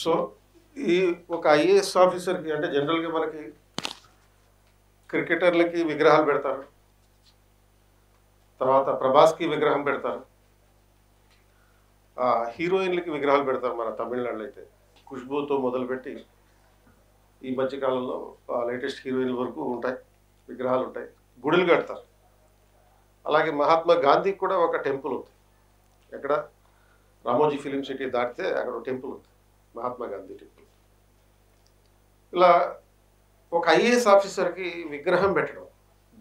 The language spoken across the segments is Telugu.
సో ఈ ఒక ఐఏఎస్ ఆఫీసర్కి అంటే జనరల్గా మనకి క్రికెటర్లకి విగ్రహాలు పెడతారు, తర్వాత ప్రభాస్కి విగ్రహం పెడతారు, హీరోయిన్లకి విగ్రహాలు పెడతారు. మన తమిళనాడులో అయితే ఖుష్బూతో మొదలుపెట్టి ఈ మధ్యకాలంలో లేటెస్ట్ హీరోయిన్ల వరకు ఉంటాయి, విగ్రహాలు ఉంటాయి, గుడులు కడతారు. అలాగే మహాత్మా గాంధీకి కూడా ఒక టెంపుల్ ఉంది. ఎక్కడ రామోజీ ఫిలిం సిటీ దాటితే అక్కడ ఒక టెంపుల్ ఉంది, మహాత్మా గాంధీ టెంపుల్. ఇలా ఒక ఐఏఎస్ ఆఫీసర్కి విగ్రహం పెట్టడం,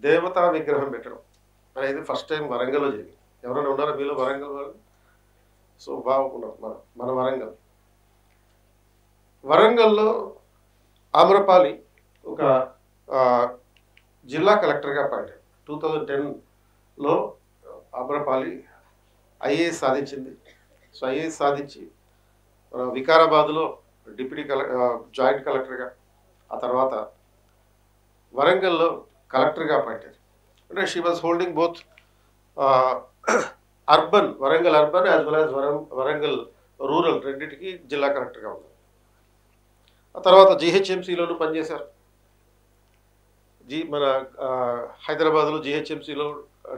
దేవతా విగ్రహం పెట్టడం అనేది ఫస్ట్ టైం వరంగల్లో జరిగింది. ఎవరైనా ఉన్నారా మీలో వరంగల్ వాళ్ళు? సో బాగున్నాం మన వరంగల్. వరంగల్లో ఆమ్రపాలి ఒక జిల్లా కలెక్టర్గా పడ్డాడు. 2010లో ఆమ్రపాలి ఐఏఎస్ సాధించింది. సో ఐఏఎస్ సాధించి వికారాబాద్లో డిప్యూటీ జాయింట్ కలెక్టర్గా, ఆ తర్వాత వరంగల్లో కలెక్టర్గా పడ్డారు. అంటే she was holding both urban, Warangal urban as well as Warangal rural రెండింటికి జిల్లా కలెక్టర్గా ఉన్నారు. ఆ తర్వాత జిహెచ్ఎంసీలోనూ పనిచేశారు. మన హైదరాబాద్లో జిహెచ్ఎంసీలో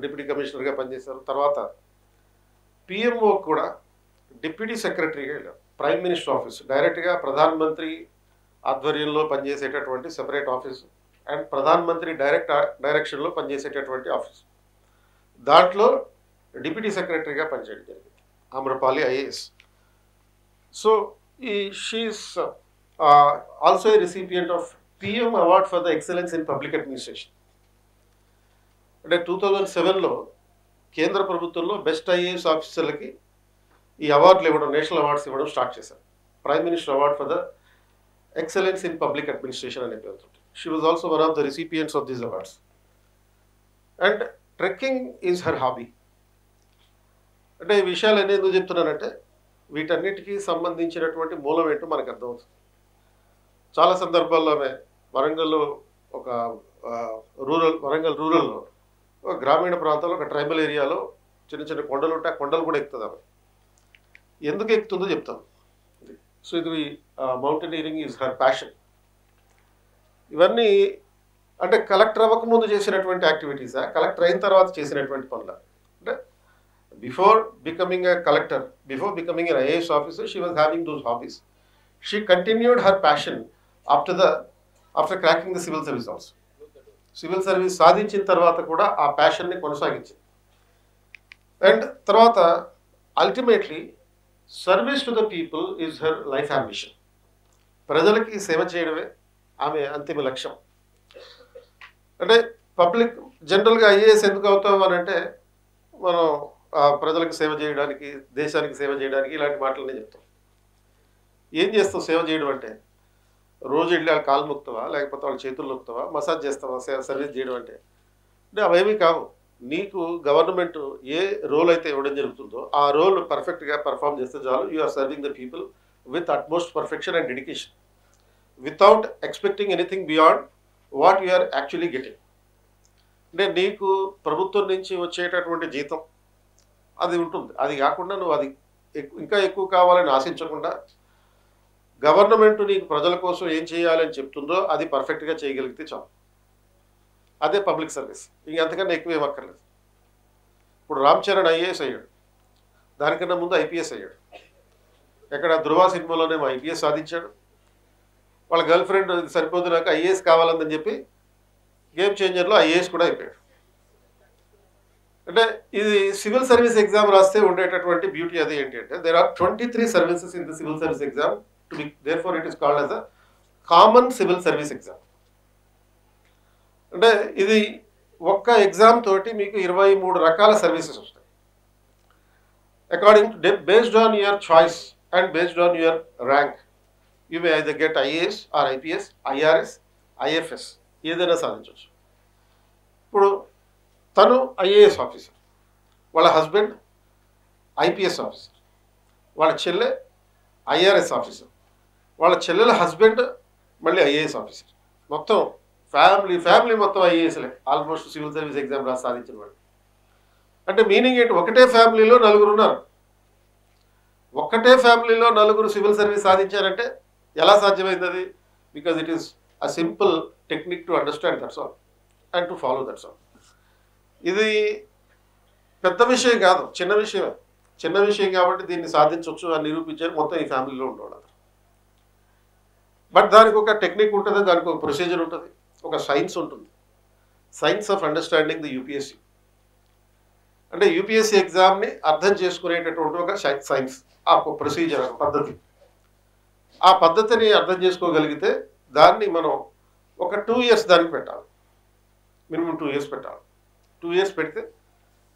డిప్యూటీ కమిషనర్గా పనిచేశారు. తర్వాత పిఎంఓ కూడా డిప్యూటీ సెక్రటరీగా వెళ్ళారు. ప్రైమ్ మినిస్టర్ ఆఫీస్ డైరెక్ట్గా ప్రధానమంత్రి ఆధ్వర్యంలో పనిచేసేటటువంటి సెపరేట్ ఆఫీసు అండ్ ప్రధానమంత్రి డైరెక్షన్లో పనిచేసేటటువంటి ఆఫీసు, దాంట్లో డిప్యూటీ సెక్రటరీగా పనిచేయడం జరిగింది Amrapali IAS. So she's also a recipient of PM award for the excellence in public administration. అంటే 2007లో కేంద్ర ప్రభుత్వంలో బెస్ట్ ఐఏఎస్ ఆఫీసర్లకి ఈ అవార్డులు ఇవ్వడం, నేషనల్ అవార్డ్స్ ఇవ్వడం స్టార్ట్ చేశారు. Prime minister award for the excellence in public administration అనే పేరుతో. She was also one of the recipients of these awards. And trekking is her hobby. అంటే ఈ విషయాలు అన్నీ ఎందుకు చెప్తున్నానంటే వీటన్నిటికీ సంబంధించినటువంటి మూలం ఏంటో మనకు అర్థమవుతుంది. చాలా సందర్భాల్లో ఆమె వరంగల్లో ఒక వరంగల్ రూరల్లో ఒక గ్రామీణ ప్రాంతంలో ఒక ట్రైబల్ ఏరియాలో చిన్న చిన్న కొండలు ఉంటాయి, ఆ కొండలు కూడా ఎక్కుతుంది ఆమె. ఎందుకు ఎక్కుతుందో చెప్తాను. సో ఇది మౌంటైనీరింగ్ ఈజ్ హర్ ప్యాషన్. ఇవన్నీ అంటే కలెక్టర్ అవ్వకముందు చేసినటువంటి యాక్టివిటీసా, కలెక్టర్ అయిన తర్వాత చేసినటువంటి పనుల? అంటే before becoming a collector, before becoming N IAS officer, she was having those hobbies. She continued her passion after cracking the civil service also. Civil service సాధించిన తర్వాత కూడా ఆ ప్యాషన్ని కొనసాగించింది. అండ్ తర్వాత ultimately service to the people is her life ambition. ప్రజలకి సేవ చేయడమే ఆమె అంతిమ లక్ష్యం. అంటే పబ్లిక్ జనరల్గా ఐఏఎస్ ఎందుకు అవుతాం అని అంటే మనం ప్రజలకు సేవ చేయడానికి, దేశానికి సేవ చేయడానికి ఇలాంటి మాటలనే చెప్తాం. ఏం చేస్తావు సేవ చేయడం అంటే? రోజు వెళ్ళి వాళ్ళ కాలు మొక్కుతావా, లేకపోతే వాళ్ళ చేతులు నొక్కుతావా, మసాజ్ చేస్తావా సర్వీస్ చేయడం అంటే అవేమీ కావు. నీకు గవర్నమెంట్ ఏ రోల్ అయితే ఇవ్వడం జరుగుతుందో ఆ రోల్ పర్ఫెక్ట్గా పర్ఫామ్ చేస్తే చాలు. You are serving the people with utmost perfection and dedication, without expecting anything beyond what you are actually getting. అంటే నీకు ప్రభుత్వం నుంచి వచ్చేటటువంటి జీతం అది ఉంటుంది, అది కాకుండా నువ్వు అది ఇంకా ఎక్కువ కావాలని ఆశించకుండా గవర్నమెంట్ నీకు ప్రజల కోసం ఏం చేయాలని చెప్తుందో అది పర్ఫెక్ట్గా చేయగలిగితే చాలు. అదే పబ్లిక్ సర్వీస్. ఇంకంతకన్నా ఎక్కువ ఏమక్కర్లేదు. ఇప్పుడు రామ్ చరణ్ ఐఏఎస్ అయ్యాడు, దానికన్నా ముందు ఐపీఎస్ అయ్యాడు. ఎక్కడ ధృవ సినిమాలోనే ఐపీఎస్ సాధించాడు. వాళ్ళ గర్ల్ ఫ్రెండ్ సరిపోదు నాకు ఐఏఎస్ కావాలని చెప్పి గేమ్ చేంజర్లో ఐఏఎస్ కూడా అయిపోయాడు. అంటే ఇది సివిల్ సర్వీస్ ఎగ్జామ్ రాస్తే ఉండేటటువంటి బ్యూటీ అది ఏంటి అంటే there are 23 services in the civil service exam. therefore it is called as a common civil service exam. అంటే ఇది ఒక్క ఎగ్జామ్ తోటి మీకు 23 రకాల సర్వీసెస్ వస్తాయి. According based on your choice and based on your rank you may either get IAS are IPS, IRS, IFS ఏదైనా సాధించవచ్చు. ఇప్పుడు తను ఐఏఎస్ ఆఫీసర్, వాళ్ళ హస్బెండ్ ఐపీఎస్ ఆఫీసర్, వాళ్ళ చెల్లె ఐఆర్ఎస్ ఆఫీసర్, వాళ్ళ చెల్లెల హస్బెండ్ మళ్ళీ ఐఏఎస్ ఆఫీసర్. మొత్తం ఫ్యామిలీ మొత్తం ఐఏఎస్లే ఆల్మోస్ట్ సివిల్ సర్వీస్ ఎగ్జామ్ రాసి సాధించిన వాళ్ళు. అంటే మీనింగ్ ఏంటి? ఒకటే ఫ్యామిలీలో 4 ఉన్నారు. ఒక్కటే ఫ్యామిలీలో నలుగురు సివిల్ సర్వీస్ సాధించారంటే ఎలా సాధ్యమైంది అది? Because it is a simple technique to understand that's all and to follow that's all. ఇది పెద్ద విషయం కాదు, చిన్న విషయమే. చిన్న విషయం కాబట్టి దీన్ని సాధించవచ్చు అని నిరూపించారు మొత్తం ఈ ఫ్యామిలీలో ఉండేవాళ్ళు. బట్ దానికి ఒక టెక్నిక్ ఉంటుంది, దానికి ఒక ప్రొసీజర్ ఉంటుంది, ఒక సైన్స్ ఉంటుంది. Science of understanding the UPSC అంటే యూపీఎస్సీ ఎగ్జామ్ని అర్థం చేసుకునేటటువంటి ఒక సైన్స్, ఆ ఒక ప్రొసీజర్, ఒక పద్ధతి. ఆ పద్ధతిని అర్థం చేసుకోగలిగితే దాన్ని మనం ఒక 2 years దానికి పెట్టాలి, మినిమం 2 years పెట్టాలి. 2 years పెడితే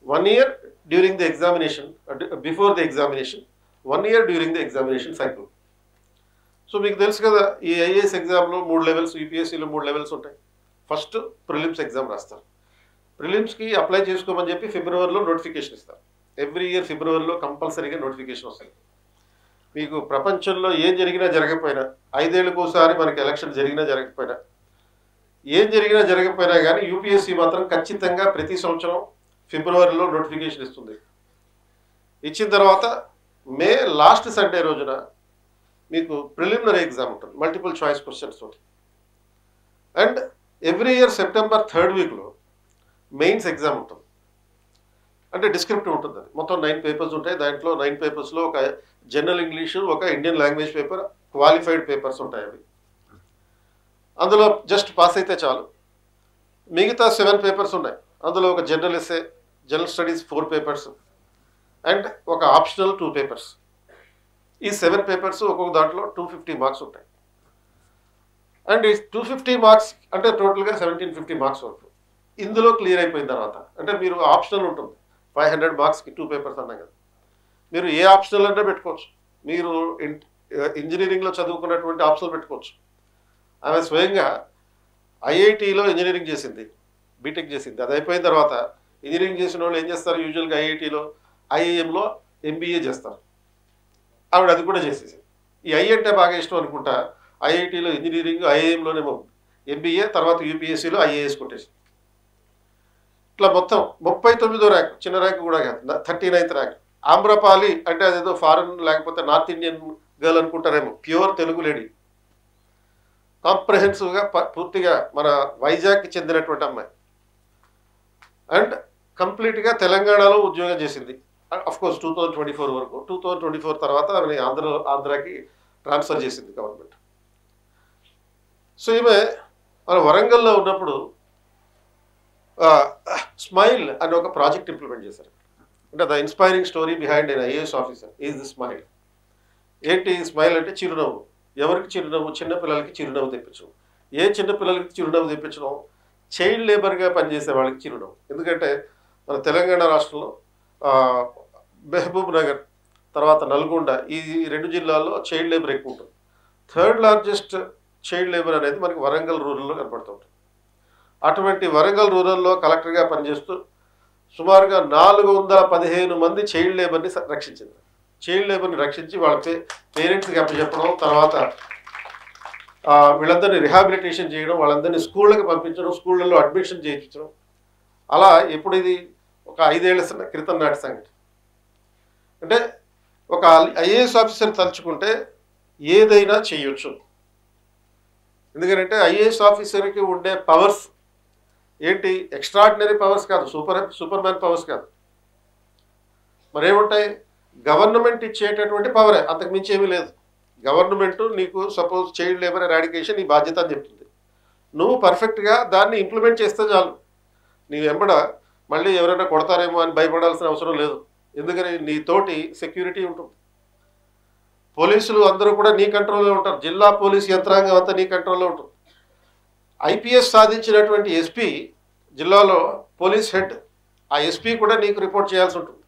1 year during the examination, before the examination, 1 year during the examination cycle. So మీకు తెలుసు కదా, ఈ ఐఏఎస్ ఎగ్జామ్లో 3 levels, యూపీఎస్సీలో 3 levels ఉంటాయి. ఫస్ట్ ప్రిలిమ్స్ ఎగ్జామ్ రాస్తారు. ప్రిలిమ్స్కి అప్లై చేసుకోమని చెప్పి ఫిబ్రవరిలో నోటిఫికేషన్ ఇస్తారు. ఎవ్రీ ఇయర్ ఫిబ్రవరిలో కంపల్సరీగా నోటిఫికేషన్ వస్తుంది. మీకు ప్రపంచంలో ఏం జరిగినా జరగకపోయినా, 5 ఏళ్ళకు ఒకసారి మనకి ఎలక్షన్ జరిగినా జరగకపోయినా, ఏం జరిగినా జరగకపోయినా కానీ యూపీఎస్సీ మాత్రం ఖచ్చితంగా ప్రతి సంవత్సరం ఫిబ్రవరిలో నోటిఫికేషన్ ఇస్తుంది. ఇచ్చిన తర్వాత మే లాస్ట్ సండే రోజున మీకు ప్రిలిమినరీ ఎగ్జామ్ ఉంటుంది, మల్టిపుల్ చాయిస్ క్వశ్చన్స్ తోటి. And every year September 3rd weekలో మెయిన్స్ ఎగ్జామ్ ఉంటుంది. అంటే డిస్క్రిప్టివ్ ఉంటుంది. అది మొత్తం 9 papers ఉంటాయి. దాంట్లో 9 papersలో ఒక జనరల్ ఇంగ్లీషు, ఒక Indian language paper, qualified papers ఉంటాయి. అవి అందులో జస్ట్ పాస్ అయితే చాలు. మిగతా 7 papers ఉన్నాయి. అందులో ఒక general essay, general studies 4 papers and ఒక ఆప్షనల్ 2 papers. ఈ 7 papers ఒక్కొక్క దాంట్లో 250 marks ఉంటాయి. అండ్ ఈ 250 marks అంటే టోటల్గా 1750 marks వరకు. ఇందులో క్లియర్ అయిపోయిన తర్వాత అంటే మీరు ఆప్షనల్ ఉంటుంది, 500 marksకి 2 papers అన్నాం కదా, మీరు ఏ ఆప్షనల్ అంటే పెట్టుకోవచ్చు. మీరు ఇంజనీరింగ్లో చదువుకున్నటువంటి ఆప్షనల్ పెట్టుకోవచ్చు. ఆమె స్వయంగా ఐఐటీలో ఇంజనీరింగ్ చేసింది, బీటెక్ చేసింది. అది అయిపోయిన తర్వాత ఇంజనీరింగ్ చేసిన వాళ్ళు ఏం చేస్తారు, యూజువల్గా ఐఐటీలో, ఐఐఎంలో ఎంబీఏ చేస్తారు. ఆవిడ అది కూడా చేసేసి, ఈ ఐ అంటే బాగా ఇష్టం అనుకుంటా, ఐఐటీలో ఇంజనీరింగ్, ఐఐఎంలోనేమో ఎంబీఏ, తర్వాత యూపీఎస్సీలో ఐఏఎస్ కొట్టేసి, ఇట్లా మొత్తం 39వ ర్యాంక్, చిన్న ర్యాంక్ కూడా కాదు, 39th ర్యాంక్. ఆమ్రపాలి అంటే అదేదో ఫారెన్ లేకపోతే నార్త్ ఇండియన్ గర్ల్ అనుకుంటారేమో, ప్యూర్ తెలుగు లేడీ, కాంప్రహెన్సివ్గా పూర్తిగా మన వైజాగ్కి చెందినటువంటి అమ్మాయి. అండ్ కంప్లీట్గా తెలంగాణలో ఉద్యోగం చేసింది. అఫ్కోర్స్ 2024 వరకు. 2024 తర్వాత ఆమె ఆంధ్రాకి ట్రాన్స్ఫర్ చేసింది గవర్నమెంట్. సో ఈమె మన వరంగల్లో ఉన్నప్పుడు స్మైల్ అనే ఒక ప్రాజెక్ట్ ఇంప్లిమెంట్ చేశారు. అంటే the inspiring story behind N IAS officer is the smile. ఏంటి స్మైల్ అంటే చిరునవ్వు. ఎవరికి చిరునవ్వు? చిన్నపిల్లలకి చిరునవ్వు తెప్పించడం. ఏ చిన్నపిల్లలకి చిరునవ్వు తెప్పించడం? చైల్డ్ లేబర్గా పనిచేసే వాళ్ళకి చిరునవ్వు. ఎందుకంటే మన తెలంగాణ రాష్ట్రంలో మహబూబ్ నగర్ తర్వాత నల్గొండ, ఈ 2 జిల్లాల్లో చైల్డ్ లేబర్ ఎక్కువ ఉంటుంది. 3rd largest చైల్డ్ లేబర్ అనేది మనకి వరంగల్ రూరల్లో కనపడుతూ ఉంటుంది. అటువంటి వరంగల్ రూరల్లో కలెక్టర్గా పనిచేస్తూ సుమారుగా 415 మంది చైల్డ్ లేబర్ని రక్షించింది. చైల్డ్ లేబర్ని రక్షించి వాళ్ళ పేరెంట్స్కి అప్పచెప్పడం, తర్వాత వీళ్ళందరినీ రిహాబిలిటేషన్ చేయడం, వాళ్ళందరినీ స్కూళ్ళకి పంపించడం, స్కూళ్ళల్లో అడ్మిషన్ చేయించడం. అలా ఎప్పుడు ఇది ఒక 5 ఏళ్ల క్రితం నాటి సంగతి. అంటే ఒక ఐఏఎస్ ఆఫీసర్ తలుచుకుంటే ఏదైనా చేయొచ్చు. ఎందుకంటే ఐఏఎస్ ఆఫీసర్కి ఉండే పవర్స్ ఏంటి? ఎక్స్ట్రాడినరీ పవర్స్ కాదు, సూపర్ మ్యాన్ పవర్స్ కాదు. మరేముంటాయి? గవర్నమెంట్ ఇచ్చేటటువంటి పవరే, అంతకు మించి ఏమీ లేదు. గవర్నమెంట్ నీకు సపోజ్ చైల్డ్ లేబర్ ఎరాడికేషన్ నీ బాధ్యత అని చెప్తుంది. నువ్వు పర్ఫెక్ట్గా దాన్ని ఇంప్లిమెంట్ చేస్తే చాలు. నీ వెంబడ మళ్ళీ ఎవరైనా కొడతారేమో అని భయపడాల్సిన అవసరం లేదు. ఎందుకని నీతోటి సెక్యూరిటీ ఉంటుంది. పోలీసులు అందరూ కూడా నీ కంట్రోల్లో ఉంటారు. జిల్లా పోలీస్ యంత్రాంగం అంతా నీ కంట్రోల్లో ఉంటుంది. ఐపీఎస్ సాధించినటువంటి ఎస్పీ జిల్లాలో పోలీస్ హెడ్, ఆ ఎస్పీ కూడా నీకు రిపోర్ట్ చేయాల్సి ఉంటుంది.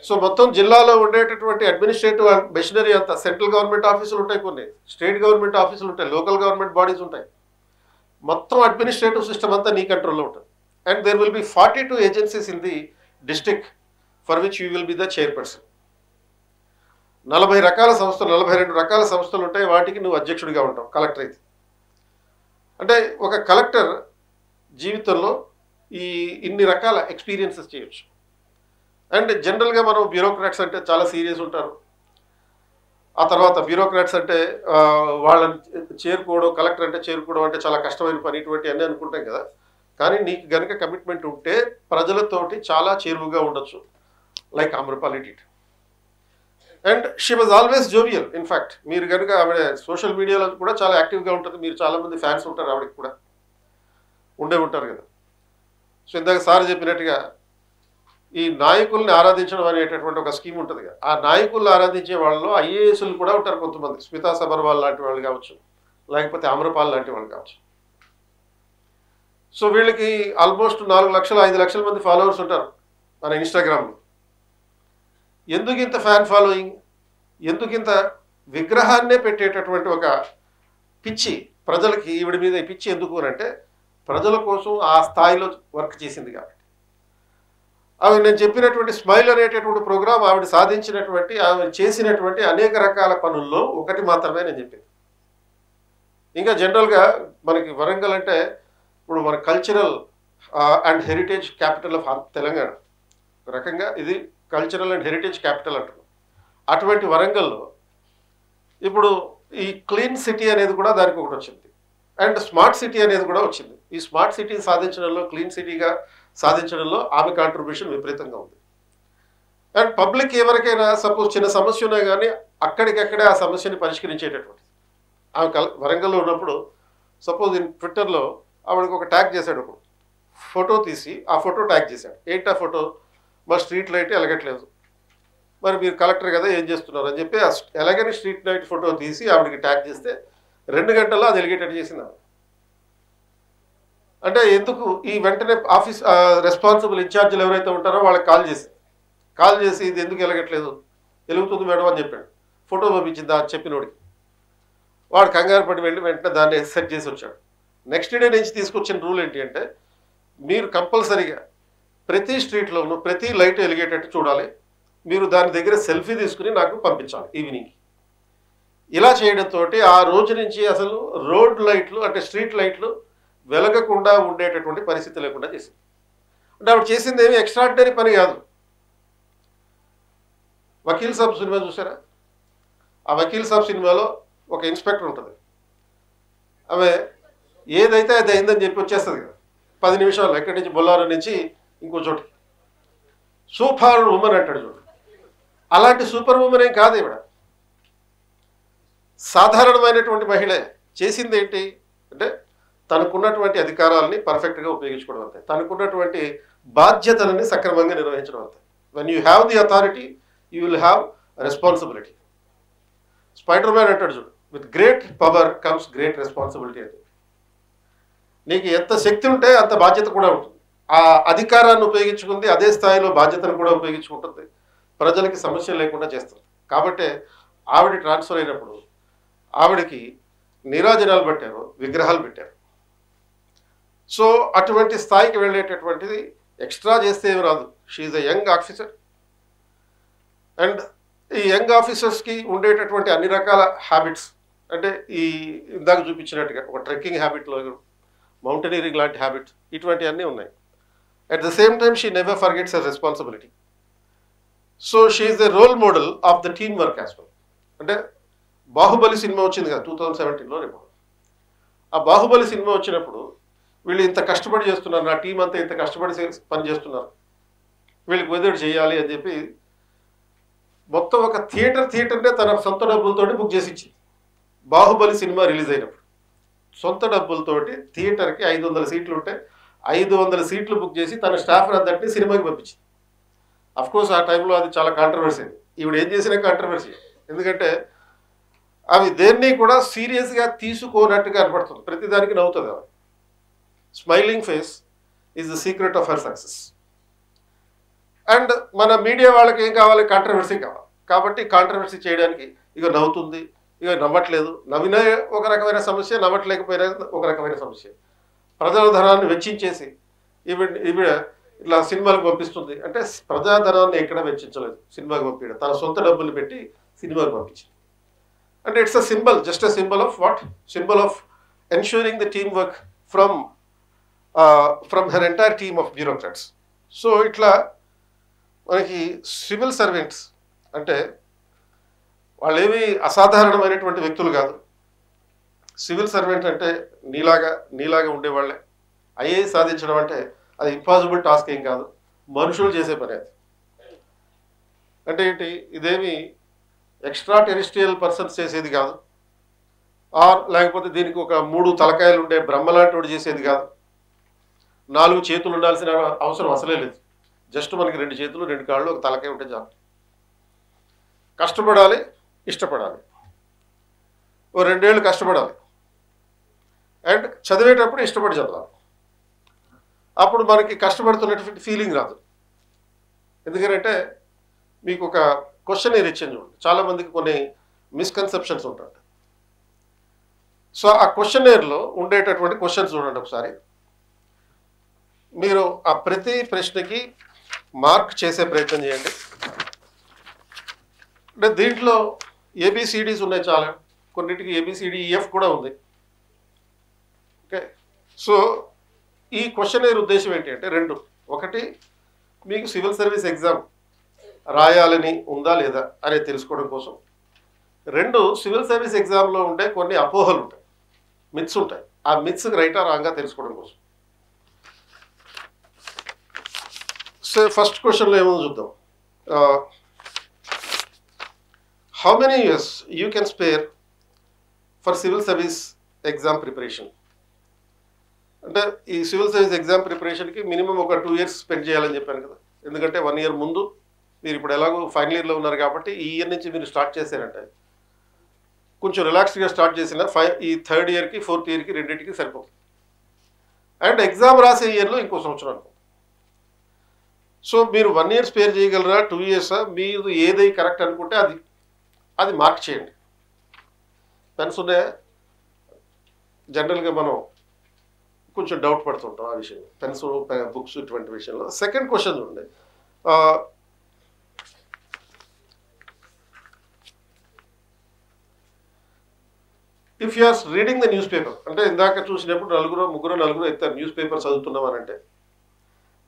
సో మొత్తం జిల్లాలో ఉండేటటువంటి అడ్మినిస్ట్రేటివ్ మెషినరీ అంతా, సెంట్రల్ గవర్నమెంట్ ఆఫీసులు ఉంటాయి, కొన్ని స్టేట్ గవర్నమెంట్ ఆఫీసులు ఉంటాయి, లోకల్ గవర్నమెంట్ బాడీస్ ఉంటాయి. మొత్తం అడ్మినిస్ట్రేటివ్ సిస్టమ్ అంతా నీ కంట్రోల్లో ఉంటుంది. And there will be 42 agencies in the district for which you will be the chairperson. 40 రకాల సంస్థలు, 42 రకాల సంస్థలు ఉంటాయి, వాటికి నువ్వు అధ్యక్షుడిగా ఉంటావు, కలెక్టర్ అయితే. అంటే ఒక కలెక్టర్ జీవితంలో ఇన్ని రకాల ఎక్స్పీరియన్సెస్ చేయొచ్చు. అండ్ జనరల్గా మనం బ్యూరోక్రాట్స్ అంటే చాలా సీరియస్ ఉంటారు. ఆ తర్వాత బ్యూరోక్రాట్స్ అంటే వాళ్ళని చేరుకోవడం, కలెక్టర్ అంటే చేరుకోవడం అంటే చాలా కష్టమైన పని, ఇటువంటి అన్నీ అనుకుంటాం కదా. కానీ నీకు గనుక కమిట్మెంట్ ఉంటే ప్రజలతోటి చాలా చేరువుగా ఉండొచ్చు, like Amrapali did. And she was always jovial. In fact మీరు కనుక ఆవిడ సోషల్ మీడియాలో కూడా చాలా యాక్టివ్గా ఉంటుంది. మీరు చాలామంది ఫ్యాన్స్ ఉంటారు ఆవిడకి కూడా, ఉండే ఉంటారు కదా. సో ఇందాక సార్ చెప్పినట్టుగా ఈ నాయకుల్ని ఆరాధించడం అనేటటువంటి ఒక స్కీమ్ ఉంటుంది కదా. ఆ నాయకుల్ని ఆరాధించే వాళ్ళలో ఐఏఎస్లు కూడా ఉంటారు కొంతమంది. స్మితా సబర్వాల్ లాంటి వాళ్ళు కావచ్చు, లేకపోతే ఆమ్రపాల్ లాంటి వాళ్ళు కావచ్చు. సో వీళ్ళకి ఆల్మోస్ట్ 4 లక్షల 5 లక్షల మంది ఫాలోవర్స్ ఉంటారు మన ఇన్స్టాగ్రామ్లో. ఎందుకు ఇంత ఫ్యాన్ ఫాలోయింగ్, ఎందుకు ఇంత విగ్రహాన్నే పెట్టేటటువంటి ఒక పిచ్చి ప్రజలకి ఈవిడ మీద ఈ పిచ్చి ఎందుకు అని అంటే, ప్రజల కోసం ఆ స్థాయిలో వర్క్ చేసింది కాబట్టి. ఆవిడ నేను చెప్పినటువంటి స్మైల్ అనేటటువంటి ప్రోగ్రాం ఆవిడ సాధించినటువంటి, ఆవిడ చేసినటువంటి అనేక రకాల పనుల్లో ఒకటి మాత్రమే నేను చెప్పింది. ఇంకా జనరల్గా మనకి వరంగల్ అంటే ఇప్పుడు మన cultural and heritage capital of Telangana. ఒక రకంగా ఇది కల్చరల్ అండ్ హెరిటేజ్ క్యాపిటల్ అంటున్నాం. అటువంటి వరంగల్లో ఇప్పుడు ఈ క్లీన్ సిటీ అనేది కూడా దానికి ఒకటి వచ్చింది, అండ్ స్మార్ట్ సిటీ అనేది కూడా వచ్చింది. ఈ స్మార్ట్ సిటీ సాధించడంలో, క్లీన్ సిటీగా సాధించడంలో ఆమె కాంట్రిబ్యూషన్ విపరీతంగా ఉంది. అండ్ పబ్లిక్ ఎవరికైనా సపోజ్ చిన్న సమస్య ఉన్నా కానీ అక్కడికక్కడే ఆ సమస్యని పరిష్కరించేటటువంటిది. ఆమె వరంగల్లో ఉన్నప్పుడు సపోజ్ ట్విట్టర్లో ఆవిడకి ఒక ట్యాగ్ చేశాడు, ఒకడు ఫోటో తీసి ఆ ఫోటో ట్యాగ్ చేశాడు. ఏంటి ఆ ఫోటో, మా స్ట్రీట్ లైట్ ఎలగట్లేదు, మరి మీరు కలెక్టర్ కదా ఏం చేస్తున్నారు అని చెప్పి ఎలాగని స్ట్రీట్ లైట్ ఫోటో తీసి ఆవిడకి ట్యాగ్ చేస్తే 2 గంటల్లో అది ఎలిగేటెడ్ చేసింది. అంటే ఎందుకు ఈ వెంటనే ఆఫీస్ రెస్పాన్సిబుల్ ఇన్ఛార్జీలు ఎవరైతే ఉంటారో వాళ్ళకి కాల్ చేసి ఇది ఎందుకు ఎలగట్లేదు, ఎలుగుతుంది మేడం అని చెప్పాడు. ఫోటో పంపించింది ఆ చెప్పినోడికి. వాడు కంగారు పడి వెళ్ళి వెంటనే దాన్ని సెట్ చేసి వచ్చాడు. నెక్స్ట్ డే నుంచి తీసుకొచ్చిన రూల్ ఏంటి అంటే, మీరు కంపల్సరీగా ప్రతి స్ట్రీట్లోనూ ప్రతి లైట్ ఎలిగేటట్టు చూడాలి, మీరు దాని దగ్గర సెల్ఫీ తీసుకుని నాకు పంపించాలి ఈవినింగ్. ఇలా చేయడంతో ఆ రోజు నుంచి అసలు రోడ్ లైట్లు అంటే స్ట్రీట్ లైట్లు వెలగకుండా ఉండేటటువంటి పరిస్థితి లేకుండా చేసింది. అంటే ఆవిడ చేసింది ఏమి ఎక్స్ట్రాడినరీ పని కాదు. వకీల్ సాబ్ సినిమా చూసారా? ఆ వకీల్ సాబ్ సినిమాలో ఒక ఇన్స్పెక్టర్ ఉంటుంది. ఆమె ఏదైతే అది అయిందని చెప్పి వచ్చేస్తుంది కదా 10 నిమిషాలు, ఎక్కడి నుంచి బొల్లారం నుంచి ఇంకో చోటికి. సూపర్ ఉమెన్ అంటాడు చూడు. అలాంటి సూపర్ ఉమెన్ ఏం కాదు ఇవిడ, సాధారణమైనటువంటి మహిళే. చేసింది ఏంటి అంటే తనకున్నటువంటి అధికారాలని పర్ఫెక్ట్గా ఉపయోగించుకోవడం అంతే, తనకున్నటువంటి బాధ్యతలని సక్రమంగా నిర్వహించడం అంతే. When you have the authority you will have responsibility. Spider man అంటాడు చూడు, with great power comes great responsibility అని. నీకు ఎంత శక్తి ఉంటే అంత బాధ్యత కూడా ఉంటుంది. ఆ అధికారాన్ని ఉపయోగించుకుంది, అదే స్థాయిలో బాధ్యతను కూడా ఉపయోగించుకుంటుంది, ప్రజలకి సమస్య లేకుండా చేస్తుంది. కాబట్టి ఆవిడ ట్రాన్స్ఫర్ అయినప్పుడు ఆవిడకి నీరాజనాలు పెట్టారు, విగ్రహాలు పెట్టారు. సో అటువంటి స్థాయికి వెళ్ళేటటువంటిది ఎక్స్ట్రా చేస్తే ఏమి రాదు. She's a young officer. And ఈ యంగ్ ఆఫీసర్స్కి ఉండేటటువంటి అన్ని రకాల హ్యాబిట్స్, అంటే ఈ ఇందాక చూపించినట్టుగా ఒక ట్రెక్కింగ్ హ్యాబిట్లో, మౌంటైనీరింగ్ లాంటి హ్యాబిట్స్, ఇటువంటివన్నీ ఉన్నాయి. At the same time she never forgets her responsibility. So she is the role model of the team work as well. అంటే బాహుబలి సినిమా వచ్చింది కదా 2017లో. రేపు ఆ బాహుబలి సినిమా వచ్చినప్పుడు వీళ్ళు ఇంత కష్టపడి చేస్తున్నారు, నా టీం అంతా ఇంత కష్టపడి పని చేస్తున్నారు, వీళ్ళకి వదిలి చేయాలి అని చెప్పి మొత్తం ఒక థియేటర్నే తన సొంత డబ్బులతోటి బుక్ చేసి ఇచ్చింది. బాహుబలి సినిమా రిలీజ్ అయినప్పుడు సొంత డబ్బులతోటి థియేటర్కి 500 సీట్లు ఉంటే 500 సీట్లు బుక్ చేసి తన స్టాఫ్ అందరినీ సినిమాకి పంపించింది. అఫ్కోర్స్ ఆ టైంలో అది చాలా కాంట్రవర్సీ. ఈవిడ ఏం చేసినా కాంట్రవర్సీ, ఎందుకంటే అవి దేన్ని కూడా సీరియస్గా తీసుకోనట్టుగా కనపడుతుంది, ప్రతిదానికి నవ్వుతుంది. అవి smiling face is the secret of her success. And మన మీడియా వాళ్ళకి ఏం కావాలి, కాంట్రవర్సీ కావాలి. కాబట్టి కాంట్రవర్సీ చేయడానికి ఇక నవ్వుతుంది, ఇక నవ్వట్లేదు, నవ్వినా ఒక రకమైన సమస్య, నవ్వట్లేకపోయినా ఒక రకమైన సమస్య. ప్రజల ధనాన్ని వెచ్చించేసి ఈవిడ ఇట్లా సినిమాలకు పంపిస్తుంది అంటే ప్రజాధనాన్ని ఎక్కడ వెచ్చించలేదు, సినిమాకి పంపించడం తన సొంత డబ్బులు పెట్టి సినిమాకి పంపించింది. అంటే it's a symbol, just a symbol of what, symbol of ensuring the team work from her entire team of bureaucrats. So ఇట్లా మనకి సివిల్ సర్వెంట్స్ అంటే వాళ్ళేమి అసాధారణమైనటువంటి వ్యక్తులు కాదు. సివిల్ సర్వెంట్ అంటే నీలాగా ఉండేవాళ్ళే. ఐఏఎస్ సాధించడం అంటే అది ఇంపాసిబుల్ టాస్క్ ఏం కాదు, మనుషులు చేసే పని అది. అంటే ఏంటి, ఇదేమి ఎక్స్ట్రా టెరిస్ట్రియల్ పర్సన్స్ చేసేది కాదు, లేకపోతే దీనికి ఒక 3 తలకాయలు ఉండే బ్రహ్మలాంటి వాడు చేసేది కాదు, 4 చేతులు ఉండాల్సిన అవసరం అసలే లేదు. జస్ట్ మనకి 2 చేతులు 2 కాళ్ళు ఒక తలకాయ ఉంటే చాలు. కష్టపడాలి, ఇష్టపడాలి, ఓ 2 ఏళ్ళు కష్టపడాలి, అండ్ చదివేటప్పుడు ఇష్టపడి చదవాలి. అప్పుడు మనకి కష్టపడుతున్నటువంటి ఫీలింగ్ రాదు. ఎందుకంటే మీకు ఒక క్వశ్చన్ ఇచ్చాను చూడండి, చాలామందికి కొన్ని మిస్కన్సెప్షన్స్ ఉంటాయి. సో ఆ క్వశ్చనేర్లో ఉండేటటువంటి క్వశ్చన్స్ చూడండి ఒకసారి. మీరు ఆ ప్రతి ప్రశ్నకి మార్క్ చేసే ప్రయత్నం చేయండి. అంటే దీంట్లో ఏబిసిడీస్ ఉన్నాయి, చాలా కొన్నిటికి ABCDEF కూడా ఉంది. ఓకే, సో ఈ క్వశ్చనేర్ ఉద్దేశం ఏంటి అంటే 2. ఒకటి, మీకు సివిల్ సర్వీస్ ఎగ్జామ్ రాయాలని ఉందా లేదా అనేది తెలుసుకోవడం కోసం. 2, సివిల్ సర్వీస్ ఎగ్జామ్లో ఉండే కొన్ని అపోహలు ఉంటాయి, మిత్స్ ఉంటాయి. ఆ మిత్స్కి రైటా రాంగా తెలుసుకోవడం కోసం. సో ఫస్ట్ క్వశ్చన్లో ఏమో చూద్దాం. How many years you can spare for civil service exam preparation? అంటే ఈ సివిల్ సర్వీస్ ఎగ్జామ్ ప్రిపరేషన్కి మినిమం ఒక 2 years స్పెండ్ చేయాలని చెప్పాను కదా. ఎందుకంటే 1 year ముందు మీరు ఇప్పుడు ఎలాగో ఫైనల్ ఇయర్లో ఉన్నారు కాబట్టి ఈ ఇయర్ నుంచి మీరు స్టార్ట్ చేశారంటే కొంచెం రిలాక్స్డ్గా స్టార్ట్ చేసిన ఈ 3rd yearకి 4th yearకి రెండింటికి సరిపోతుంది. అండ్ ఎగ్జామ్ రాసే ఇయర్లో ఇంకో సంవత్సరం అనుకో. సో మీరు 1 year స్పేర్ చేయగలరా, 2 years? మీరు ఏదై కరెక్ట్ అనుకుంటే అది మార్క్ చేయండి. పెన్స్ ఉన్నాయా? జనరల్గా మనం కొంచెం డౌట్ పడుతుంటాం ఆ విషయం, పెన్స్ బుక్స్ ఇటువంటి విషయంలో. సెకండ్ క్వశ్చన్ చూడండి. If you are reading the newspaper, అంటే ఇందాక చూసినప్పుడు ముగ్గురు నలుగురు ఎత్తారు న్యూస్ పేపర్ చదువుతున్నాం అని. అంటే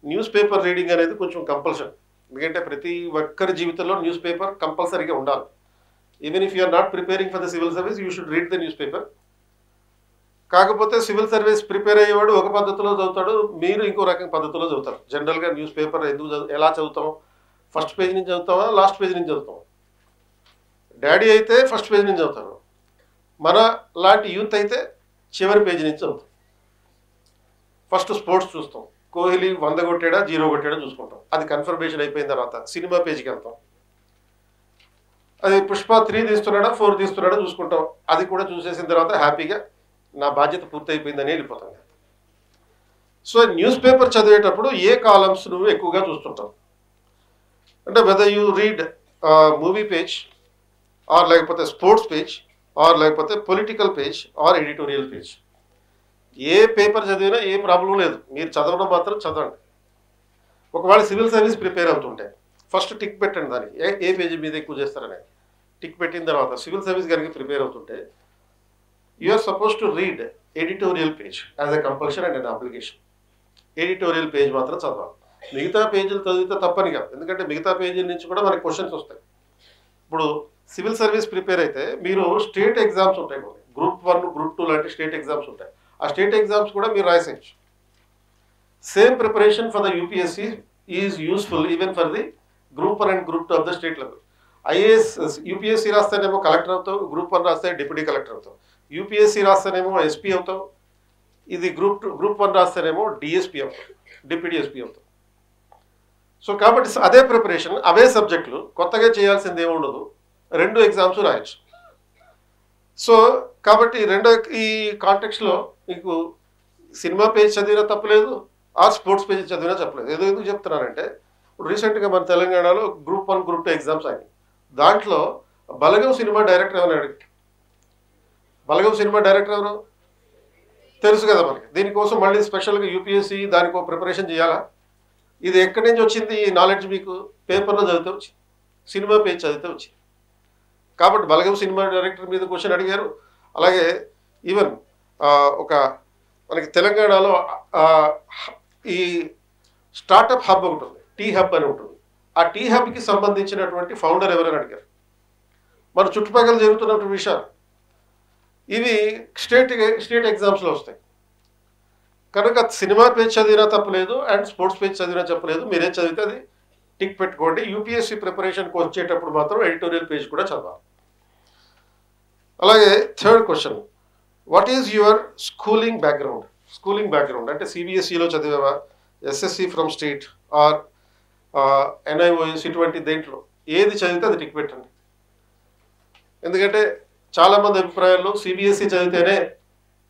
న్యూస్ పేపర్ రీడింగ్ అనేది కొంచెం కంపల్సరీ. ఎందుకంటే ప్రతి ఒక్కరి జీవితంలో న్యూస్ పేపర్ కంపల్సరీగా ఉండాలి. Even if you are not preparing for the civil service, you should read the newspaper. కాకపోతే సివిల్ సర్వీస్ ప్రిపేర్ అయ్యేవాడు ఒక పద్ధతిలో చదువుతాడు, మీరు ఇంకో రకం పద్ధతిలో చదువుతారు. జనరల్గా న్యూస్ పేపర్ ఎలా చదువుతాం? ఫస్ట్ పేజ్ నుంచి చదువుతామా, లాస్ట్ పేజ్ నుంచి చదువుతాం? డాడీ అయితే ఫస్ట్ పేజ్ నుంచి చదువుతారు, మన లాంటి యూత్ అయితే చివరి పేజీ నుంచి చదువుతాం. ఫస్ట్ స్పోర్ట్స్ చూస్తాం, కోహ్లీ 100 కొట్టాడా 0 కొట్టాడా చూసుకుంటాం. అది కన్ఫర్మేషన్ అయిపోయిన తర్వాత సినిమా పేజీకి వెళ్తాం. అది పుష్ప 3 తీస్తున్నాడా 4 తీస్తున్నాడా చూసుకుంటాం. అది కూడా చూసేసిన తర్వాత హ్యాపీగా నా బాధ్యత పూర్తయిపోయిందని వెళ్ళిపోతాం. సో న్యూస్ పేపర్ చదివేటప్పుడు ఏ కాలమ్స్ నువ్వు ఎక్కువగా చూస్తుంటావు? అంటే whether you read movie page, or లేకపోతే స్పోర్ట్స్ పేజ్, ఆర్ లేకపోతే political page, or editorial page. ఏ పేపర్ చదివినా ఏ ప్రాబ్లం లేదు, మీరు చదవడం మాత్రం చదవండి. ఒకవేళ సివిల్ సర్వీస్ ప్రిపేర్ అవుతుంటే ఫస్ట్ టిక్ పెట్టండి దానికి, ఏ పేజీ మీద ఎక్కువ చేస్తారని. టిక్ పెట్టిన తర్వాత సివిల్ సర్వీస్ కనుక ప్రిపేర్ అవుతుంటే you are supposed to read editorial page as a compulsion and an application. Editorial page మాత్రం చదవాలి. మిగతా పేజీలు చదివితే తప్పని కాదు, ఎందుకంటే మిగతా పేజీల నుంచి కూడా మనకి క్వశ్చన్స్ వస్తాయి. ఇప్పుడు సివిల్ సర్వీస్ ప్రిపేర్ అయితే మీరు స్టేట్ ఎగ్జామ్స్ ఉంటాయి, గ్రూప్ 1 గ్రూప్ 2 లాంటి స్టేట్ ఎగ్జామ్స్ ఉంటాయి. ఆ స్టేట్ ఎగ్జామ్స్ కూడా మీరు రాసేయచ్చు. Same preparation for the UPSC is useful even for the group 1 and group 2 of the state level. IAS UPSC రాస్తేనేమో కలెక్టర్ అవుతావు, గ్రూప్ 1 రాస్తే డిప్యూటీ కలెక్టర్ అవుతావు. యూపీఎస్సీ రాస్తేనేమో ఎస్పీ అవుతావు, ఇది గ్రూప్ 1 రాస్తేనేమో డిఎస్పీ అవుతావు, డిప్యూటీ ఎస్పీ అవుతావు. సో కాబట్టి అదే ప్రిపరేషన్, అవే సబ్జెక్టులు, కొత్తగా చేయాల్సింది ఏముండదు, 2 ఎగ్జామ్స్ రాయొచ్చు. సో కాబట్టి ఈ కాంటెక్స్లో మీకు సినిమా పేజ్ చదివినా తప్పలేదు, ఆర్ స్పోర్ట్స్ పేజ్ చదివినా తప్పలేదు. ఎందుకు చెప్తున్నానంటే ఇప్పుడు రీసెంట్గా మన తెలంగాణలో గ్రూప్ 1 గ్రూప్ 2 ఎగ్జామ్స్ అయినాయి. దాంట్లో బలగం సినిమా డైరెక్టర్ ఎవరు అడిగి, బలగం సినిమా డైరెక్టర్ ఎవరు తెలుసు కదా మనకి. దీనికోసం మళ్ళీ స్పెషల్గా యూపీఎస్సీ దానికో ప్రిపరేషన్ చేయాలా? ఇది ఎక్కడి నుంచి వచ్చింది ఈ నాలెడ్జ్? మీకు పేపర్లో చదివితే వచ్చింది, సినిమా పేజ్ చదివితే వచ్చింది. కాబట్టి బలగం సినిమా డైరెక్టర్ మీద క్వశ్చన్ అడిగారు. అలాగే ఈవెన్ ఒక మనకి తెలంగాణలో ఈ స్టార్టప్ హబ్ ఒకటి ఉంది, టీ హబ్ అని ఉంటుంది. ఆ టీ హబ్కి సంబంధించినటువంటి ఫౌండర్ ఎవరని అడిగారు. మన చుట్టుపక్కల జరుగుతున్నటువంటి విషయాలు ఇవి స్టేట్ ఎగ్జామ్స్లో వస్తాయి. కనుక సినిమా పేజ్ చదివినా తప్పలేదు అండ్ స్పోర్ట్స్ పేజ్ చదివినా చెప్పలేదు. మీరే చదివితే అది టిక్ పెట్టుకోండి. యూపీఎస్సీ ప్రిపరేషన్కి వచ్చేటప్పుడు మాత్రం ఎడిటోరియల్ పేజ్ కూడా చదవాలి. అలాగే third question, what is your schooling background అంటే సిబిఎస్ఈలో చదివేవా, SSC from state or NIOS, ఇటువంటి దేంట్లో ఏది చదివితే అది టిక్ పెట్టండి. ఎందుకంటే చాలామంది అభిప్రాయాల్లో సిబిఎస్ఈ చదివితేనే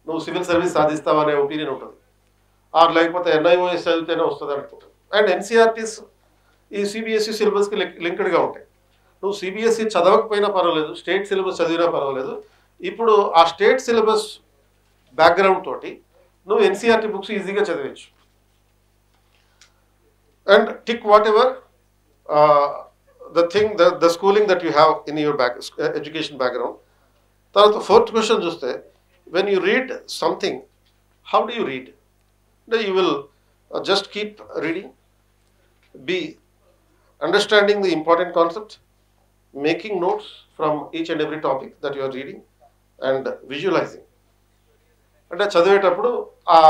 నువ్వు సివిల్ సర్వీస్ సాధిస్తావు అనే ఒపీనియన్ ఉంటుంది, ఆర్ లేకపోతే ఎన్ఐఓఎస్ చదివితేనే వస్తుంది అనుకుంటుంది. అండ్ ఎన్సీఆర్టీస్ ఈ సిబిఎస్ఈ సిలబస్కి లింక్డ్గా ఉంటాయి. నువ్వు సిబిఎస్ఈ చదవకపోయినా పర్వాలేదు, స్టేట్ సిలబస్ చదివినా పర్వాలేదు. ఇప్పుడు ఆ స్టేట్ సిలబస్ బ్యాక్గ్రౌండ్ తోటి నువ్వు ఎన్సీఆర్టీ బుక్స్ ఈజీగా చదివచ్చు. And tick whatever the schooling that you have in your education background. తర్వాత ఫోర్త్ క్వశ్చన్ చూస్తే, when you read something, how do you read? You will just keep reading. B, understanding the important concept, making notes from each and every topic that you are reading, and visualizing. అంటే చదివేటప్పుడు ఆ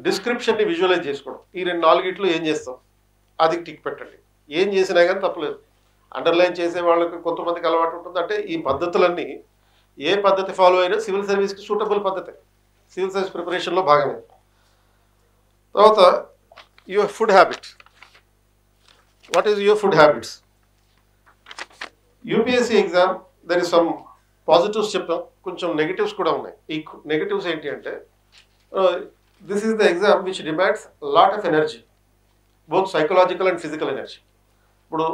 డిస్క్రిప్షన్ని విజువలైజ్ చేసుకోవడం. ఈ 4 ఏం చేస్తాం అది టిక్ పెట్టండి. ఏం చేసినా కానీ తప్పలేదు. అండర్లైన్ చేసే వాళ్ళకి కొంతమందికి అలవాటు ఉంటుంది. అంటే ఈ పద్ధతులన్నీ ఏ పద్ధతి ఫాలో అయినా సివిల్ సర్వీస్కి సూటబుల్ పద్ధతి, సివిల్ సర్వీస్ ప్రిపరేషన్లో భాగమే. తర్వాత your food habit. What is your food habits? UPSC exam there is some positives చెప్పాం, కొంచెం నెగిటివ్స్ కూడా ఉన్నాయి. ఈ నెగిటివ్స్ ఏంటి అంటే, this is the exam which demands lot of energy, both psychological and physical energy. ఇప్పుడు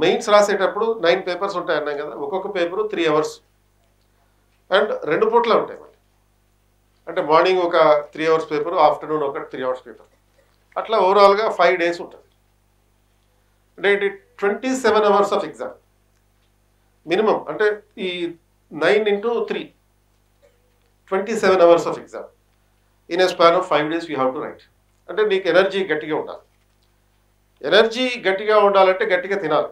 మెయిన్స్ రాసేటప్పుడు 9 పేపర్స్ ఉంటాయి అన్నాం కదా, ఒక్కొక్క పేపరు 3 hours అండ్ 2 పూట్లే ఉంటాయి మళ్ళీ. అంటే మార్నింగ్ ఒక 3 hours పేపరు, ఆఫ్టర్నూన్ ఒక 3 hours పేపర్, అట్లా ఓవరాల్గా 5 days ఉంటుంది. అంటే 27 hours ఆఫ్ ఎగ్జామ్ మినిమం. అంటే ఈ 9 into 3 27 hours of exam in a span of 5 days you have to right. అంటే నీకు ఎనర్జీ గట్టిగా ఉండాలి. ఎనర్జీ గట్టిగా ఉండాలంటే గట్టిగా తినాలి,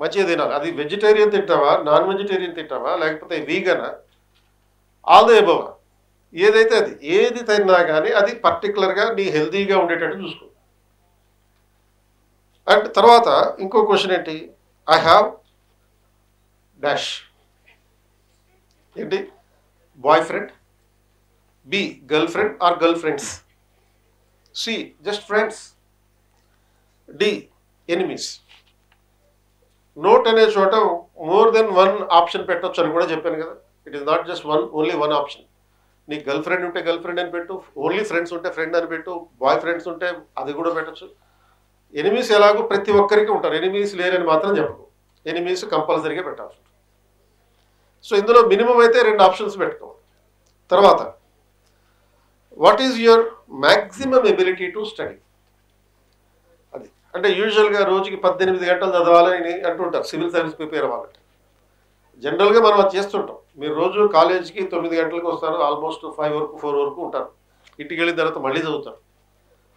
మంచిగా తినాలి. అది వెజిటేరియన్ తింటావా, నాన్ వెజిటేరియన్ తింటావా, లేకపోతే వీగనా, ఆల్ ద ఎబోవ్, ఏదైతే అది ఏది తిన్నా కానీ అది పర్టికులర్గా నీ హెల్తీగా ఉండేటట్టు చూసుకో. అండ్ తర్వాత ఇంకో క్వశ్చన్ ఏంటి, ఐ హ్యావ్ డాష్ ఏంటి, boyfriend, B girlfriend or girlfriends, C just friends, D enemies. Note అనే చోట మోర్ దెన్ 1 ఆప్షన్ పెట్టొచ్చు అని కూడా చెప్పాను కదా. It is not just only 1 option. నీకు గర్ల్ ఫ్రెండ్ ఉంటే గర్ల్ ఫ్రెండ్ అని పెట్టు, ఓన్లీ ఫ్రెండ్స్ ఉంటే ఫ్రెండ్ అని పెట్టు, బాయ్ ఫ్రెండ్స్ ఉంటే అది కూడా పెట్టచ్చు. ఎనిమీస్ ఎలాగో ప్రతి ఒక్కరికి ఉంటారు, ఎనిమీస్ లేరని మాత్రం చెప్పకు. ఎనిమీస్ కంపల్సరీగా పెట్టాల్సి ఉంటుంది. సో ఇందులో మినిమం అయితే 2 ఆప్షన్స్ పెట్టుకోవాలి. తర్వాత what is your maximum ability to study? అది అంటే యూజువల్గా రోజుకి 18 గంటలు చదవాలని అంటుంటారు సివిల్ సర్వీస్ ప్రిపేర్ అవ్వాలంటే. జనరల్గా మనం అది చేస్తుంటాం. మీరు రోజు కాలేజీకి 9 గంటలకు వస్తారు, ఆల్మోస్ట్ 5 వరకు 4 వరకు ఉంటారు. ఇంటికి వెళ్ళిన తర్వాత మళ్ళీ చదువుతారు.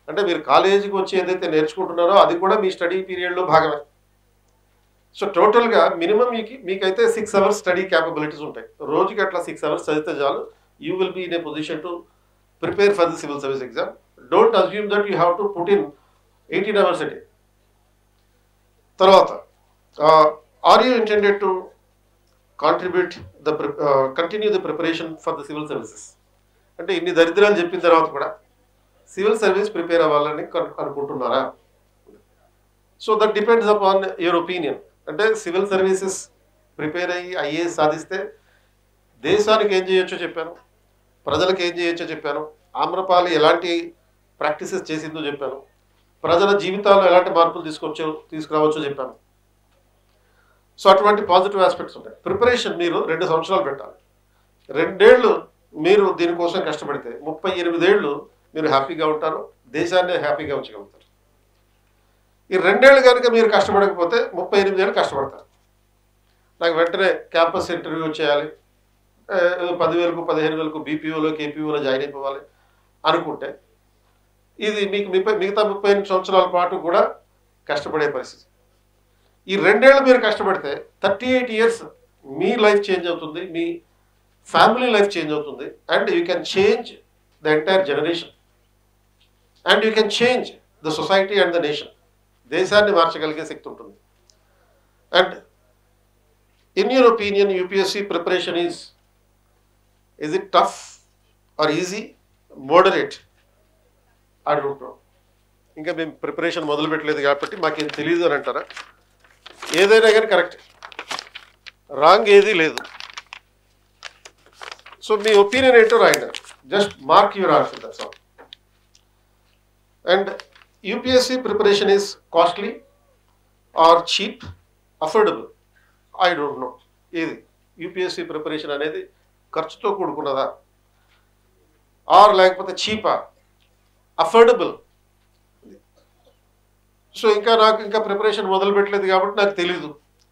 అంటే మీరు కాలేజీకి వచ్చి ఏదైతే నేర్చుకుంటున్నారో అది కూడా మీ స్టడీ పీరియడ్లో భాగమే. సో టోటల్గా మినిమం మీకైతే 6 hours స్టడీ క్యాపబిలిటీస్ ఉంటాయి. రోజుకి అట్లా 6 hours చదివితే చాలు. You will be in a position to prepare for the civil service exam. Don't assume that you have to put in 18 hours a day. తర్వాత are you intended to contribute continue the preparation for the civil services? అంటే ఇన్ని దరిద్రాలు చెప్పిన తర్వాత కూడా సివిల్ సర్వీస్ ప్రిపేర్ అవ్వాలని అనుకుంటున్నారా? So that depends upon your opinion. అంటే సివిల్ సర్వీసెస్ ప్రిపేర్ అయ్యి ఐఏఎస్ సాధిస్తే దేశానికి ఏం చేయొచ్చో చెప్పాను, ప్రజలకు ఏం చేయొచ్చో చెప్పాను, ఆమ్రపాలి ఎలాంటి ప్రాక్టీసెస్ చేసిందో చెప్పాను, ప్రజల జీవితాల్లో ఎలాంటి మార్పులు తీసుకురావచ్చో చెప్పాను. సో అటువంటి పాజిటివ్ ఆస్పెక్ట్స్ ఉంటాయి. ప్రిపరేషన్ మీరు 2 సంవత్సరాలు పెట్టాలి. 2 ఏళ్ళు మీరు దీనికోసం కష్టపడితే 38 ఏళ్ళు మీరు హ్యాపీగా ఉంటారు, దేశాన్ని హ్యాపీగా ఉంచగలుగుతారు. ఈ 2 ఏళ్ళు కనుక మీరు కష్టపడకపోతే 38 ఏళ్ళు కష్టపడతారు. నాకు వెంటనే క్యాంపస్ ఇంటర్వ్యూ చేయాలి, 10,000కు 15,000కు బీపీఓలో కేపీఓలో జాయిన్ అయిపోవాలి అనుకుంటే ఇది మీకు మిగతా 38 సంవత్సరాల పాటు కూడా కష్టపడే పరిస్థితి. ఈ 2 ఏళ్ళు మీరు కష్టపడితే 38 ఇయర్స్ మీ లైఫ్ చేంజ్ అవుతుంది, మీ ఫ్యామిలీ లైఫ్ చేంజ్ అవుతుంది, and you can change the entire generation, and you can change the society and the nation. దేశాన్ని మార్చగలిగే శక్తి ఉంటుంది. And in your opinion, UPSC preparation is it tough or easy, moderate? I don't know. ఇంకా మేము ప్రిపరేషన్ మొదలు పెట్టలేదు కాబట్టి మాకేం తెలియదు అని అంటారా? ఏదైనా కానీ కరెక్ట్, రాంగ్ ఏదీ లేదు. సో మీ ఒపీనియన్ ఏంటో రాయండి. Just mark your answer, that's all. And UPSC preparation is costly are cheap, affordable? I don't no. ఏది యూపీఎస్సీ ప్రిపరేషన్ అనేది ఖర్చుతో కూడుకున్నదా, ఆర్ లేకపోతే చీపా, అఫోర్డబుల్? సో నాకు ఇంకా ప్రిపరేషన్ మొదలు పెట్టలేదు కాబట్టి నాకు తెలీదు.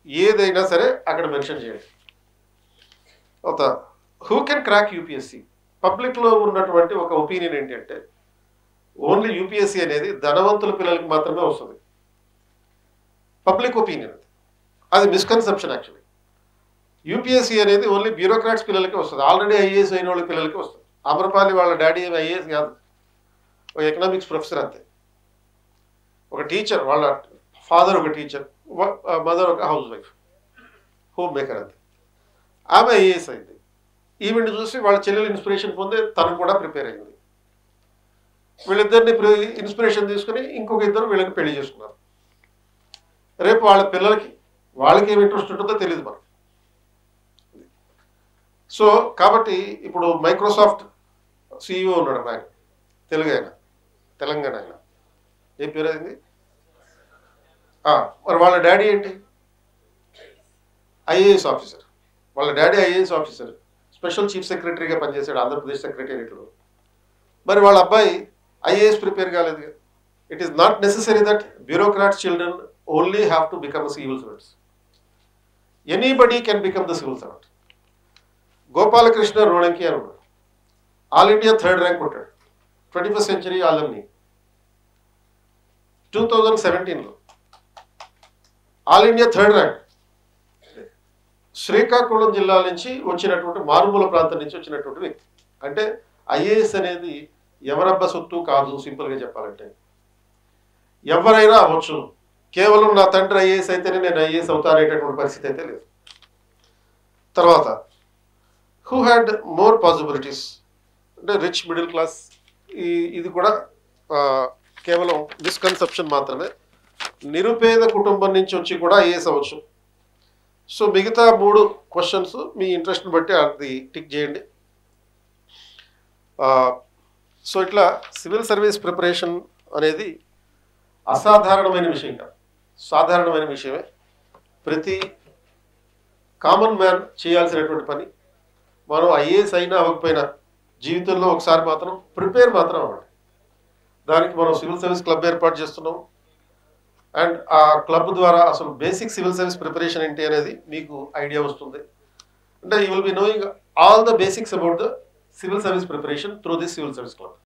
ఏదైనా సరే అక్కడ మెన్షన్ చేయండి. Who can crack UPSC? పబ్లిక్లో ఉన్నటువంటి ఒక ఒపీనియన్ ఏంటంటే ఓన్లీ యూపీఎస్సీ అనేది ధనవంతుల పిల్లలకి మాత్రమే వస్తుంది. పబ్లిక్ ఒపీనియన్ అది మిస్కన్సెప్షన్. యాక్చువల్లీ యూపీఎస్సీ అనేది ఓన్లీ బ్యూరోక్రాట్స్ పిల్లలకి వస్తుంది. ఆల్రెడీ ఐఏఎస్ అయిన వాళ్ళ పిల్లలకి వస్తుంది. అమరపాలి వాళ్ళ డాడీ ఏమి ఐఏఎస్ కాదు, ఒక ఎకనామిక్స్ ప్రొఫెసర్ అంతే. ఒక టీచర్, వాళ్ళ ఫాదర్ ఒక టీచర్, మదర్ ఒక హౌస్ వైఫ్, హోమ్ మేకర్ అంతే. ఆమె ఐఏఎస్ అయింది. ఈవెంట్ చూసి వాళ్ళ చెల్లెలు ఇన్స్పిరేషన్ పొంది తను కూడా ప్రిపేర్ అయింది. వీళ్ళిద్దరిని ఇన్స్పిరేషన్ తీసుకుని ఇంకొక ఇద్దరు వీళ్ళకి పెళ్లి చేసుకున్నారు. రేపు వాళ్ళ పిల్లలకి వాళ్ళకి ఏమి ఇంట్రెస్ట్ ఉంటుందో తెలియదు మనకు. సో కాబట్టి ఇప్పుడు మైక్రోసాఫ్ట్ సిఇఓ ఉన్నాడు ఆయన, తెలుగు ఆయన, తెలంగాణ ఆయన. ఏ పేరు అయింది? మరి వాళ్ళ డాడీ ఏంటి? IAS officer. వాళ్ళ daddy IAS officer, special chief సెక్రటరీగా పనిచేశాడు ఆంధ్రప్రదేశ్ సెక్రటేరియట్లో. మరి వాళ్ళ అబ్బాయి ఐఏఎస్ ప్రిపేర్ కాలేదు. It is not necessary that bureaucrats children only have to become civil servants. Anybody can become the civil servant. Gopalakrishna Ronanki అని ఉన్నాడు, ఆల్ ఇండియా 3rd ర్యాంక్ కొట్టాడు, 21st సెంచరీ ఆలమ్ని. 2017లో all India 3rd rank. Srikakulam జిల్లా నుంచి వచ్చినటువంటి మారుమూల ప్రాంతం నుంచి వచ్చినటువంటి వ్యక్తి. అంటే ఐఏఎస్ అనేది ఎవరబ్బ సొత్తు కాదు. సింపుల్గా చెప్పాలంటే ఎవరైనా అవ్వచ్చు. కేవలం నా తండ్రి ఐఏఎస్ అయితేనే నేను ఐఏఎస్ అవుతా అనేటటువంటి పరిస్థితి అయితే లేదు. తర్వాత హూ హ్యాడ్ మోర్ పాసిబిలిటీస్ అంటే రిచ్, మిడిల్ క్లాస్. ఇది కూడా కేవలం మిస్కన్సెప్షన్ మాత్రమే. నిరుపేద కుటుంబం నుంచి వచ్చి కూడా ఐఏఎస్ అవ్వచ్చు. సో మిగతా 3 క్వశ్చన్స్ మీ ఇంట్రెస్ట్ని బట్టి అది టిక్ చేయండి. సో ఇట్లా సివిల్ సర్వీస్ ప్రిపరేషన్ అనేది అసాధారణమైన విషయం కాదు, సాధారణమైన విషయమే. ప్రతి కామన్ మ్యాన్ చేయాల్సినటువంటి పని. మనం ఐఏఎస్ అయినా అవ్వకపోయినా జీవితంలో ఒకసారి మాత్రం ప్రిపేర్ మాత్రం అవ్వండి. దానికి మనం సివిల్ సర్వీస్ క్లబ్ ఏర్పాటు చేస్తున్నాం. అండ్ ఆ క్లబ్ ద్వారా అసలు బేసిక్ సివిల్ సర్వీస్ ప్రిపరేషన్ ఏంటి అనేది మీకు ఐడియా వస్తుంది. అంటే you will be knowing all the basics about the civil service preparation through this civil service club.